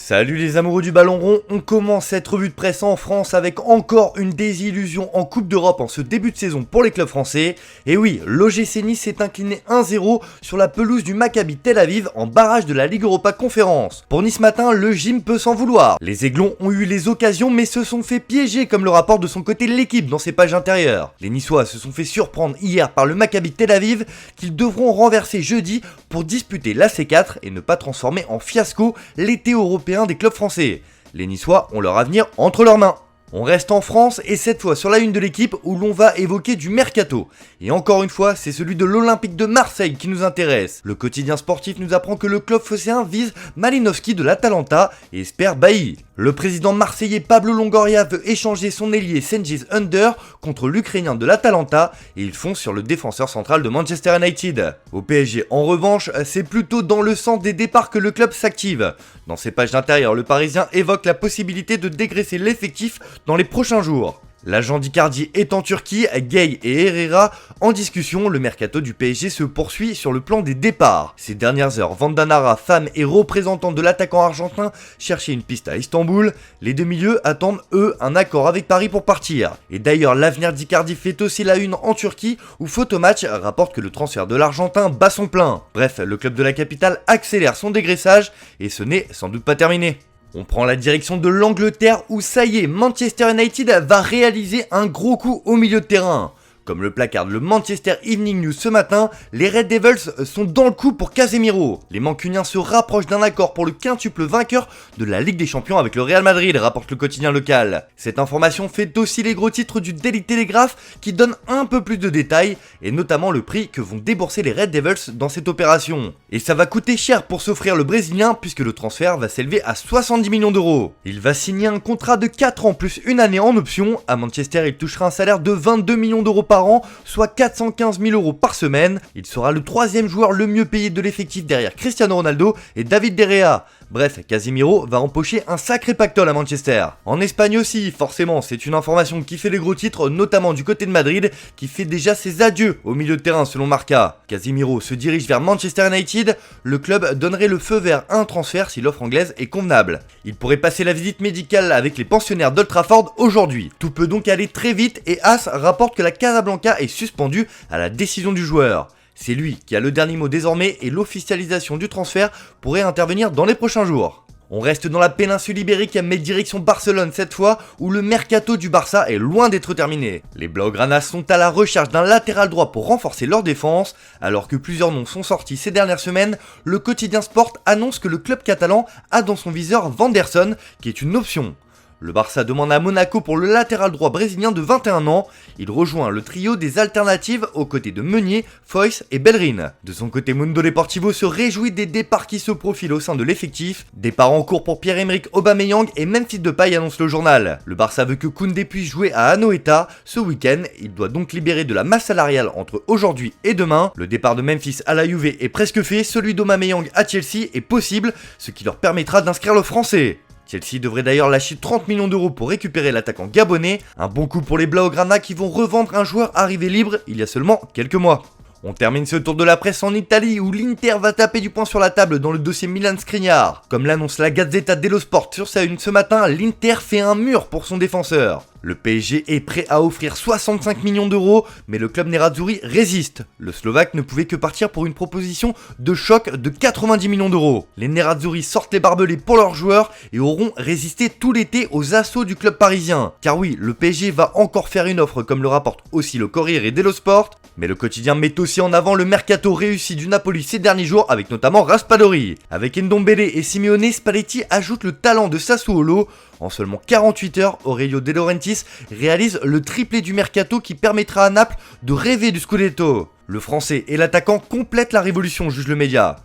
Salut les amoureux du ballon rond, on commence cette revue de presse en France avec encore une désillusion en Coupe d'Europe en ce début de saison pour les clubs français. Et oui, l'OGC Nice s'est incliné 1-0 sur la pelouse du Maccabi Tel Aviv en barrage de la Ligue Europa Conférence. Pour Nice matin, le gym peut s'en vouloir. Les Aiglons ont eu les occasions mais se sont fait piéger comme le rapporte de son côté l'équipe dans ses pages intérieures. Les Niçois se sont fait surprendre hier par le Maccabi Tel Aviv qu'ils devront renverser jeudi pour disputer l'AC4 et ne pas transformer en fiasco l'été européen des clubs français. Les Niçois ont leur avenir entre leurs mains. On reste en France et cette fois sur la une de l'équipe où l'on va évoquer du mercato. Et encore une fois, c'est celui de l'Olympique de Marseille qui nous intéresse. Le quotidien sportif nous apprend que le club phocéen vise Malinowski de l'Atalanta et espère Bailly. Le président marseillais Pablo Longoria veut échanger son ailier Cengiz Under contre l'Ukrainien de l'Atalanta et il fonce sur le défenseur central de Manchester United. Au PSG, en revanche, c'est plutôt dans le sens des départs que le club s'active. Dans ses pages d'intérieur, le Parisien évoque la possibilité de dégraisser l'effectif dans les prochains jours. L'agent d'Icardi est en Turquie, Gay et Herrera en discussion, le mercato du PSG se poursuit sur le plan des départs. Ces dernières heures, Vandanara, femme et représentant de l'attaquant argentin, cherchaient une piste à Istanbul. Les deux milieux attendent, eux, un accord avec Paris pour partir. Et d'ailleurs, l'avenir d'Icardi fait aussi la une en Turquie, où Photomatch rapporte que le transfert de l'Argentin bat son plein. Bref, le club de la capitale accélère son dégraissage, et ce n'est sans doute pas terminé. On prend la direction de l'Angleterre où ça y est, Manchester United va réaliser un gros coup au milieu de terrain. Comme le placarde le Manchester Evening News ce matin, les Red Devils sont dans le coup pour Casemiro. Les Mancuniens se rapprochent d'un accord pour le quintuple vainqueur de la Ligue des Champions avec le Real Madrid, rapporte le quotidien local. Cette information fait aussi les gros titres du Daily Telegraph qui donne un peu plus de détails et notamment le prix que vont débourser les Red Devils dans cette opération. Et ça va coûter cher pour s'offrir le Brésilien puisque le transfert va s'élever à 70 millions d'euros. Il va signer un contrat de 4 ans plus une année en option. À Manchester, il touchera un salaire de 22 millions d'euros par an, soit 415 000 euros par semaine. Il sera le troisième joueur le mieux payé de l'effectif derrière Cristiano Ronaldo et David De Gea. Bref, Casemiro va empocher un sacré pactole à Manchester. En Espagne aussi, forcément, c'est une information qui fait les gros titres, notamment du côté de Madrid, qui fait déjà ses adieux au milieu de terrain selon Marca. Casemiro se dirige vers Manchester United, le club donnerait le feu vert à un transfert si l'offre anglaise est convenable. Il pourrait passer la visite médicale avec les pensionnaires d'Old Trafford aujourd'hui. Tout peut donc aller très vite et AS rapporte que la Casablanca est suspendue à la décision du joueur. C'est lui qui a le dernier mot désormais et l'officialisation du transfert pourrait intervenir dans les prochains jours. On reste dans la péninsule ibérique mais direction Barcelone cette fois où le mercato du Barça est loin d'être terminé. Les Blaugrana sont à la recherche d'un latéral droit pour renforcer leur défense. Alors que plusieurs noms sont sortis ces dernières semaines, le quotidien Sport annonce que le club catalan a dans son viseur Vanderson qui est une option. Le Barça demande à Monaco pour le latéral droit brésilien de 21 ans. Il rejoint le trio des alternatives aux côtés de Meunier, Foyce et Bellerin. De son côté, Mundo Deportivo se réjouit des départs qui se profilent au sein de l'effectif. Départ en cours pour Pierre-Emerick Aubameyang et Memphis Depay annonce le journal. Le Barça veut que Koundé puisse jouer à Anoeta ce week-end. Il doit donc libérer de la masse salariale entre aujourd'hui et demain. Le départ de Memphis à la Juve est presque fait. Celui d'Aubameyang à Chelsea est possible, ce qui leur permettra d'inscrire le français. Chelsea devrait d'ailleurs lâcher 30 millions d'euros pour récupérer l'attaquant gabonais, un bon coup pour les Blaugrana qui vont revendre un joueur arrivé libre il y a seulement quelques mois. On termine ce tour de la presse en Italie où l'Inter va taper du poing sur la table dans le dossier Milan Skriniar. Comme l'annonce la Gazzetta dello Sport sur sa une ce matin, l'Inter fait un mur pour son défenseur. Le PSG est prêt à offrir 65 millions d'euros, mais le club Nerazzurri résiste. Le Slovaque ne pouvait que partir pour une proposition de choc de 90 millions d'euros. Les Nerazzurri sortent les barbelés pour leurs joueurs et auront résisté tout l'été aux assauts du club parisien. Car oui, le PSG va encore faire une offre comme le rapporte aussi le Corriere dello Sport, mais le quotidien met aussi en avant le mercato réussi du Napoli ces derniers jours avec notamment Raspadori. Avec Ndombele et Simeone, Spalletti ajoute le talent de Sassuolo. En seulement 48 heures, Aurelio De Laurentiis réalise le triplé du mercato qui permettra à Naples de rêver du Scudetto. Le français et l'attaquant complètent la révolution, juge le média.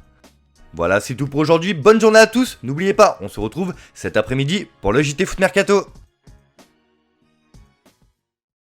Voilà, c'est tout pour aujourd'hui. Bonne journée à tous. N'oubliez pas, on se retrouve cet après-midi pour le JT Foot Mercato.